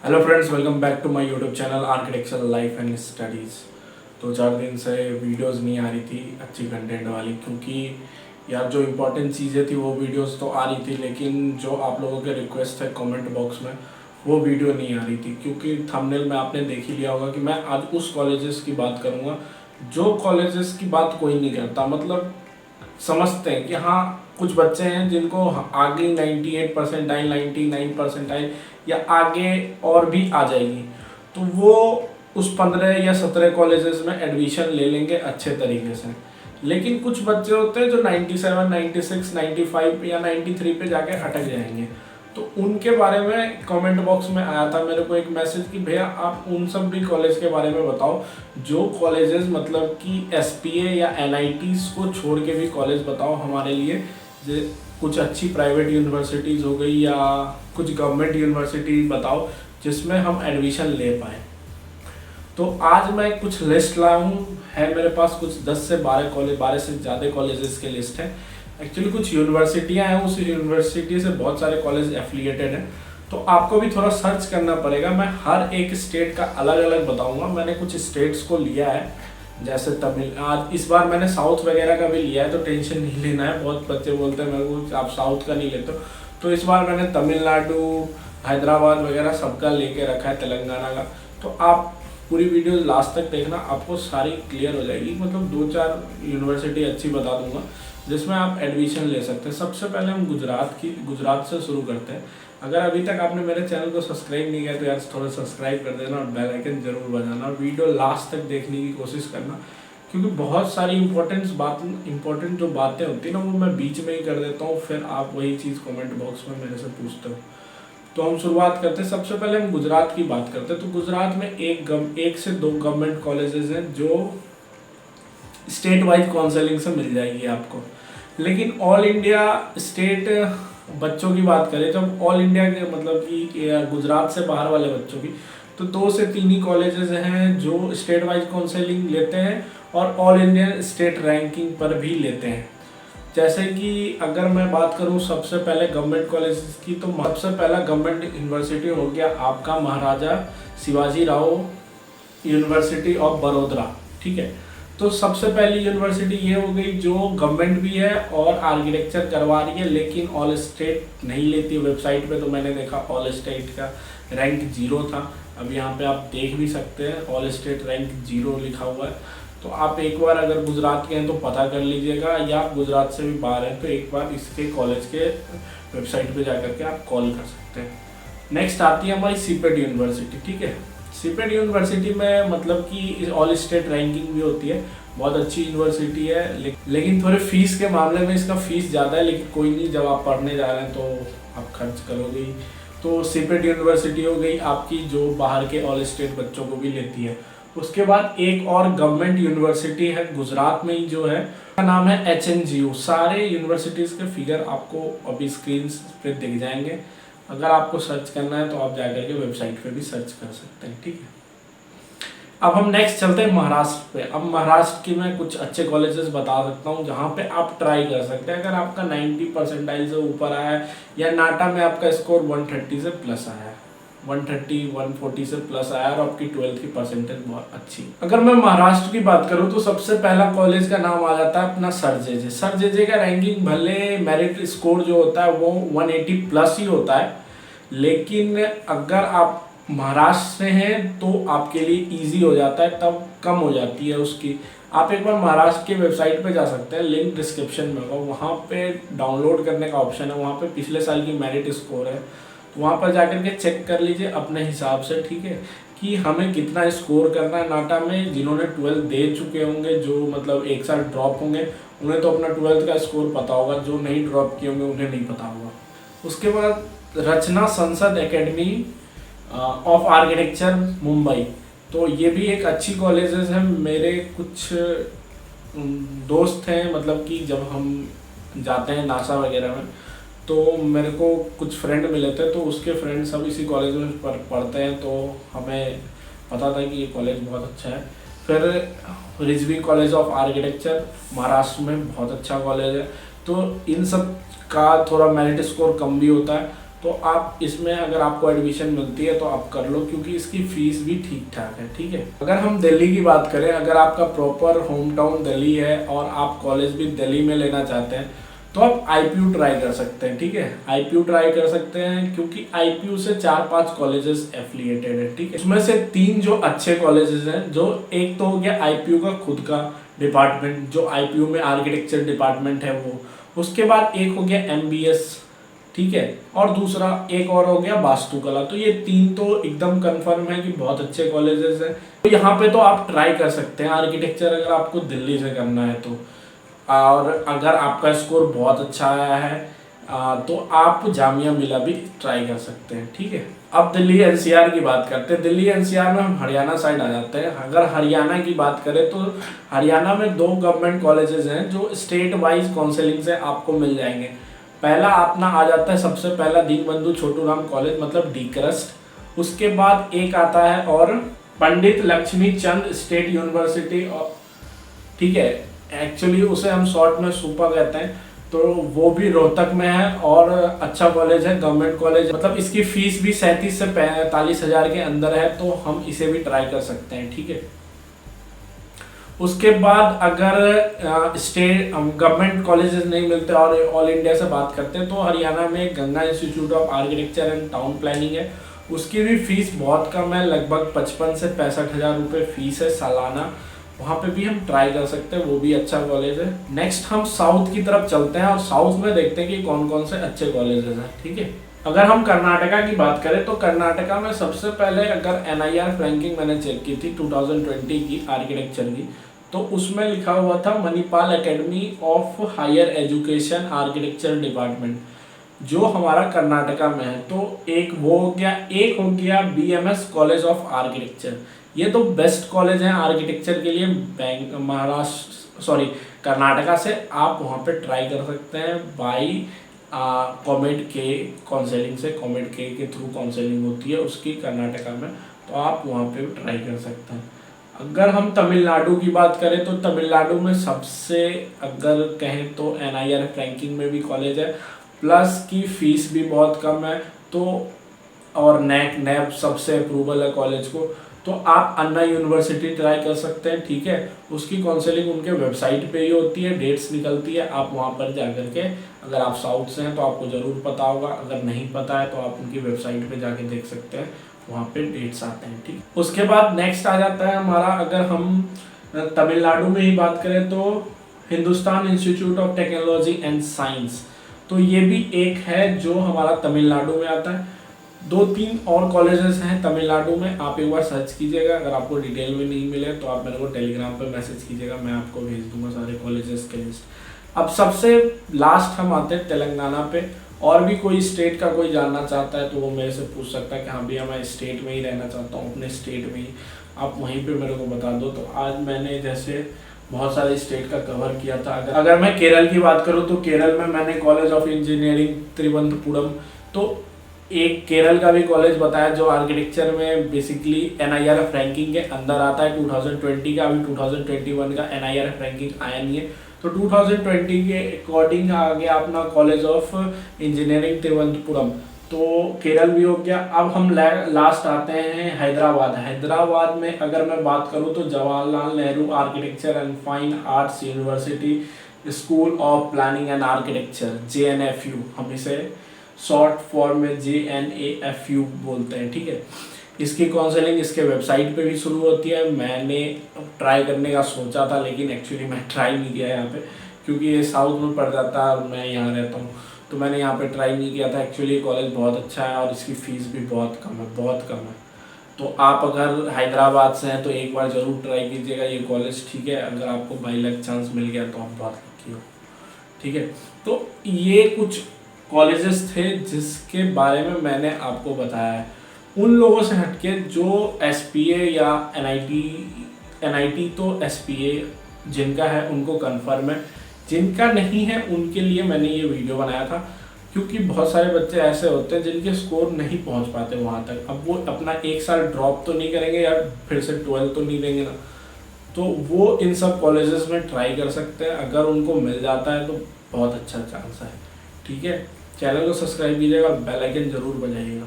Hello friends, welcome back to my YouTube channel architectural life and studies. 2-4 दिन से videos नहीं आ रही थी अच्छी कंटेंट वाली, क्योंकि यार जो इम्पोर्टेंट चीज़ें थी वो वीडियोस तो आ रही थी, लेकिन जो आप लोगों के रिक्वेस्ट है कमेंट बॉक्स में वो वीडियो नहीं आ रही थी। क्योंकि थंबनेल में आपने देख ही लिया होगा कि मैं आज उस कॉलेजेस की बात करूँगा जो कॉलेजेस की बात कोई नहीं करता। मतलब समझते हैं कि हाँ, कुछ बच्चे हैं जिनको आगे 98 परसेंटाइल, 99 परसेंटाइल या आगे और भी आ जाएगी, तो वो उस 15 या 17 कॉलेजेस में एडमिशन ले लेंगे अच्छे तरीके से। लेकिन कुछ बच्चे होते हैं जो 97, 96, 95 या 93 पे जाके अटक जाएंगे। तो उनके बारे में कमेंट बॉक्स में आया था मेरे को एक मैसेज कि भैया आप उन सब भी कॉलेज के बारे में बताओ जो कॉलेजेस मतलब कि एसपीए या एनआईटीज़ को छोड़ के भी कॉलेज बताओ हमारे लिए। कुछ अच्छी प्राइवेट यूनिवर्सिटीज़ हो गई या कुछ गवर्नमेंट यूनिवर्सिटी बताओ जिसमें हम एडमिशन ले पाए। तो आज मैं कुछ लिस्ट लाया हूँ, है मेरे पास कुछ 10 से 12 कॉलेज, 12 से ज़्यादा कॉलेजेस की लिस्ट है। एक्चुअली कुछ यूनिवर्सिटियाँ हैं, उस यूनिवर्सिटी से बहुत सारे कॉलेज एफिलिएटेड हैं, तो आपको भी थोड़ा सर्च करना पड़ेगा। मैं हर एक स्टेट का अलग अलग बताऊंगा। मैंने कुछ स्टेट्स को लिया है, जैसे तमिल, आज इस बार मैंने साउथ वगैरह का भी लिया है, तो टेंशन नहीं लेना है। बहुत बच्चे बोलते हैं मेरे को आप साउथ का नहीं लेते हो, तो इस बार मैंने तमिलनाडु, हैदराबाद वगैरह सबका लेके रखा है, तेलंगाना का। तो आप पूरी वीडियो लास्ट तक देखना, आपको सारी क्लियर हो जाएगी। मतलब 2-4 यूनिवर्सिटी अच्छी बता दूंगा जिसमें आप एडमिशन ले सकते हैं। सबसे पहले हम गुजरात से शुरू करते हैं। अगर अभी तक आपने मेरे चैनल को सब्सक्राइब नहीं किया तो यार थोड़ा सब्सक्राइब कर देना और बेल आइकन जरूर बजाना और वीडियो लास्ट तक देखने की कोशिश करना, क्योंकि बहुत सारी इंपॉर्टेंट जो बातें होती हैं ना वो मैं बीच में ही कर देता हूँ, फिर आप वही चीज़ कमेंट बॉक्स में मेरे से पूछते हो। तो हम शुरुआत करते हैं। सबसे पहले हम गुजरात की बात करते हैं। तो गुजरात में एक से 2 गवर्नमेंट कॉलेजेस हैं जो स्टेट वाइज काउंसलिंग से मिल जाएगी आपको। लेकिन ऑल इंडिया स्टेट बच्चों की बात करें, जब ऑल इंडिया के मतलब कि गुजरात से बाहर वाले बच्चों की, तो 2 से 3 ही कॉलेजेस हैं जो स्टेट वाइज काउंसलिंग लेते हैं और ऑल इंडिया स्टेट रैंकिंग पर भी लेते हैं। जैसे कि अगर मैं बात करूं सबसे पहले गवर्नमेंट कॉलेजेस की, तो सबसे पहला गवर्नमेंट यूनिवर्सिटी हो गया आपका महाराजा शिवाजी राव यूनिवर्सिटी ऑफ बड़ौदा। ठीक है, तो सबसे पहली यूनिवर्सिटी ये हो गई जो गवर्नमेंट भी है और आर्किटेक्चर करवा रही है, लेकिन ऑल स्टेट नहीं लेती। वेबसाइट पे तो मैंने देखा ऑल स्टेट का रैंक 0 था। अब यहाँ पे आप देख भी सकते हैं ऑल स्टेट रैंक 0 लिखा हुआ है। तो आप एक बार अगर गुजरात के हैं तो पता कर लीजिएगा, या आप गुजरात से भी बाहर हैं तो एक बार इसके कॉलेज के वेबसाइट पे जाकर के आप कॉल कर सकते हैं। नेक्स्ट आती है हमारी सीपेट यूनिवर्सिटी। ठीक है, सीपेट यूनिवर्सिटी में मतलब कि ऑल स्टेट रैंकिंग भी होती है, बहुत अच्छी यूनिवर्सिटी है। लेकिन थोड़े फीस के मामले में इसका फीस ज़्यादा है, लेकिन कोई नहीं, जब आप पढ़ने जा रहे हैं तो आप खर्च करोगे ही। तो सीपेट यूनिवर्सिटी हो गई आपकी जो बाहर के ऑल स्टेट बच्चों को भी लेती है। उसके बाद एक और गवर्नमेंट यूनिवर्सिटी है गुजरात में ही जो है, का नाम है HNGU। सारे यूनिवर्सिटीज़ के फिगर आपको अभी स्क्रीन पे दिख जाएंगे। अगर आपको सर्च करना है तो आप जाकर के वेबसाइट पे भी सर्च कर सकते हैं। ठीक है, अब हम नेक्स्ट चलते हैं महाराष्ट्र पे। अब महाराष्ट्र की मैं कुछ अच्छे कॉलेजेस बता सकता हूँ जहाँ पे आप ट्राई कर सकते हैं। अगर आपका 90 परसेंटाइल से ऊपर आया है या नाटा में आपका स्कोर 130 से प्लस आया है, 130 140 से प्लस आया और आपकी 12th की परसेंटेज बहुत अच्छी। अगर मैं महाराष्ट्र की बात करूँ तो सबसे पहला कॉलेज का नाम आ जाता है अपना सर जे का रैंकिंग भले मेरिट स्कोर जो होता है वो 180 प्लस ही होता है, लेकिन अगर आप महाराष्ट्र से हैं तो आपके लिए इजी हो जाता है, तब कम हो जाती है उसकी। आप एक बार महाराष्ट्र की वेबसाइट पे जा सकते हैं, लिंक डिस्क्रिप्शन में होगा, वहाँ पे डाउनलोड करने का ऑप्शन है, वहाँ पे पिछले साल की मेरिट स्कोर है, तो वहाँ पर जाकर के चेक कर लीजिए अपने हिसाब से। ठीक है, कि हमें कितना स्कोर करना है नाटा में। जिन्होंने 12th दे चुके होंगे, जो मतलब एक साल ड्रॉप होंगे, उन्हें तो अपना 12th का स्कोर पता होगा, जो नहीं ड्रॉप किए होंगे उन्हें नहीं पता होगा। उसके बाद रचना संसद एकेडमी ऑफ आर्किटेक्चर मुंबई, तो ये भी एक अच्छी कॉलेजेस है। मेरे कुछ दोस्त हैं, मतलब कि जब हम जाते हैं नासा वगैरह में तो मेरे को कुछ फ्रेंड मिले थे, तो उसके फ्रेंड सब इसी कॉलेज में पढ़ते हैं, तो हमें पता था कि ये कॉलेज बहुत अच्छा है। फिर Rizvi college of architecture Maharashtra में बहुत अच्छा कॉलेज है। तो इन सब का थोड़ा मेरिट स्कोर कम भी होता है, तो आप इसमें अगर आपको एडमिशन मिलती है तो आप कर लो, क्योंकि इसकी फ़ीस भी ठीक ठाक है, ठीक है। अगर हम दिल्ली की बात करें, अगर आपका प्रॉपर होम टाउन दिल्ली है और आप कॉलेज भी दिल्ली में लेना चाहते हैं तो आप IPU ट्राई कर सकते हैं, ठीक है। IPU ट्राई कर सकते हैं क्योंकि IPU से 4-5 कॉलेजेस एफिलिएटेड है, ठीक है। उसमें से 3 जो अच्छे कॉलेजेस हैं, जो एक तो हो गया IPU का खुद का डिपार्टमेंट, जो IPU में आर्किटेक्चर डिपार्टमेंट है वो, उसके बाद एक हो गया MBS, ठीक है, और दूसरा एक और हो गया वास्तुकला। तो ये 3 तो एकदम कंफर्म है कि बहुत अच्छे कॉलेजेस हैं, तो यहाँ पे तो आप ट्राई कर सकते हैं आर्किटेक्चर अगर आपको दिल्ली से करना है तो। और अगर आपका स्कोर बहुत अच्छा आया है तो आप जामिया मिला भी ट्राई कर सकते हैं, ठीक है। अब दिल्ली NCR की बात करते हैं। दिल्ली NCR में हम हरियाणा साइड आ जाते हैं। अगर हरियाणा की बात करें तो हरियाणा में 2 गवर्नमेंट कॉलेजेस हैं जो स्टेट वाइज काउंसलिंग से आपको मिल जाएंगे। पहला अपना आ जाता है, सबसे पहला दीनबंधु छोटूराम कॉलेज मतलब डीक्रस्ट। उसके बाद एक आता है और पंडित लक्ष्मी चंद स्टेट यूनिवर्सिटी, ठीक है, एक्चुअली उसे हम शॉर्ट में सुपा कहते हैं, तो वो भी रोहतक में है और अच्छा कॉलेज है, गवर्नमेंट कॉलेज, मतलब इसकी फीस भी 37 से 45 हज़ार के अंदर है, तो हम इसे भी ट्राई कर सकते हैं, ठीक है। उसके बाद अगर स्टेट गवर्नमेंट कॉलेजेस नहीं मिलते और ऑल इंडिया से बात करते हैं तो हरियाणा में Ganga institute of architecture and town planning है। उसकी भी फीस बहुत कम है, लगभग 55 से 65 हज़ार रुपये फीस है सालाना। वहाँ पे भी हम ट्राई कर सकते हैं, वो भी अच्छा कॉलेज है। नेक्स्ट हम साउथ की तरफ चलते हैं और साउथ में देखते हैं कि कौन कौन से अच्छे कॉलेजेस हैं, ठीक है। अगर हम कर्नाटका की बात करें तो कर्नाटका में सबसे पहले अगर NIR रैंकिंग मैंने चेक की थी 2020 की आर्किटेक्चर की, तो उसमें लिखा हुआ था Manipal academy of higher education architecture department, जो हमारा कर्नाटका में है। तो एक वो हो गया, एक हो गया BMS कॉलेज ऑफ आर्किटेक्चर। ये तो बेस्ट कॉलेज हैं आर्किटेक्चर के लिए कर्नाटका से। आप वहाँ पे ट्राई कर सकते हैं बाई कॉमेड के काउंसलिंग से, कॉमेड के थ्रू काउंसलिंग होती है उसकी कर्नाटका में, तो आप वहाँ पे ट्राई कर सकते हैं। अगर हम तमिलनाडु की बात करें तो तमिलनाडु में सबसे अगर कहें तो NIR रैंकिंग में भी कॉलेज है, प्लस की फीस भी बहुत कम है, तो और NAC सबसे अप्रूवल है कॉलेज को, तो आप अन्ना यूनिवर्सिटी ट्राई कर सकते हैं, ठीक है। उसकी काउंसलिंग उनके वेबसाइट पे ही होती है, डेट्स निकलती है, आप वहाँ पर जा कर के, अगर आप साउथ से हैं तो आपको ज़रूर पता होगा, अगर नहीं पता है तो आप उनकी वेबसाइट पे जाके देख सकते हैं, वहाँ पे डेट्स आते हैं, ठीक। उसके बाद नेक्स्ट आ जाता है हमारा, अगर हम तमिलनाडु में ही बात करें तो Hindustan institute of technology and science, तो ये भी एक है जो हमारा तमिलनाडु में आता है। 2-3 और कॉलेजेस हैं तमिलनाडु में, आप एक बार सर्च कीजिएगा। अगर आपको डिटेल में नहीं मिले तो आप मेरे को टेलीग्राम पे मैसेज कीजिएगा, मैं आपको भेज दूंगा सारे कॉलेजेस के लिस्ट। अब सबसे लास्ट हम आते हैं तेलंगाना पे। और भी कोई स्टेट का कोई जानना चाहता है तो वो मेरे से पूछ सकता है कि हाँ भैया मैं स्टेट में ही रहना चाहता हूँ, अपने स्टेट में ही, आप वहीं पर मेरे को बता दो। तो आज मैंने जैसे बहुत सारे स्टेट का कवर किया था। अगर मैं केरल की बात करूँ तो केरल में मैंने कॉलेज ऑफ इंजीनियरिंग तिरुवनंतपुरम, तो एक केरल का भी कॉलेज बताया जो आर्किटेक्चर में बेसिकली NIR रैंकिंग के अंदर आता है 2020 का। अभी 2021 का NIR रैंकिंग आया नहीं है, तो 2020 के अकॉर्डिंग आ गया अपना कॉलेज ऑफ इंजीनियरिंग तिरुवनंतपुरम, तो केरल भी हो गया। अब हम लास्ट आते हैं हैदराबाद। हैदराबाद में अगर मैं बात करूँ तो Jawaharlal Nehru architecture and fine arts university school of planning and architecture, JNFU, हम इसे शॉर्ट फॉर्म में JNAFU बोलते हैं, ठीक है। इसकी काउंसलिंग इसके वेबसाइट पे भी शुरू होती है। मैंने ट्राई करने का सोचा था लेकिन एक्चुअली मैं ट्राई नहीं किया यहाँ पे, क्योंकि ये साउथ में पड़ जाता है और मैं यहाँ रहता हूँ, तो मैंने यहाँ पे ट्राई नहीं किया था। एक्चुअली कॉलेज बहुत अच्छा है और इसकी फ़ीस भी बहुत कम है, बहुत कम है। तो आप अगर हैदराबाद से हैं तो एक बार ज़रूर ट्राई कीजिएगा ये कॉलेज, ठीक है। अगर आपको बाई लक चांस मिल गया तो आप बहुत लकी हो, ठीक है। तो ये कुछ कॉलेजेस थे जिसके बारे में मैंने आपको बताया है। उन लोगों से हटके जो SPA या NIT तो SPA जिनका है उनको कंफर्म है, जिनका नहीं है उनके लिए मैंने ये वीडियो बनाया था, क्योंकि बहुत सारे बच्चे ऐसे होते हैं जिनके स्कोर नहीं पहुंच पाते वहाँ तक। अब वो अपना 1 साल ड्रॉप तो नहीं करेंगे या फिर से 12 तो नहीं देंगे ना, तो वो इन सब कॉलेजेस में ट्राई कर सकते हैं। अगर उनको मिल जाता है तो बहुत अच्छा चांस है, ठीक है। चैनल को सब्सक्राइब कीजिएगा, बेल आइकन जरूर बजाइएगा।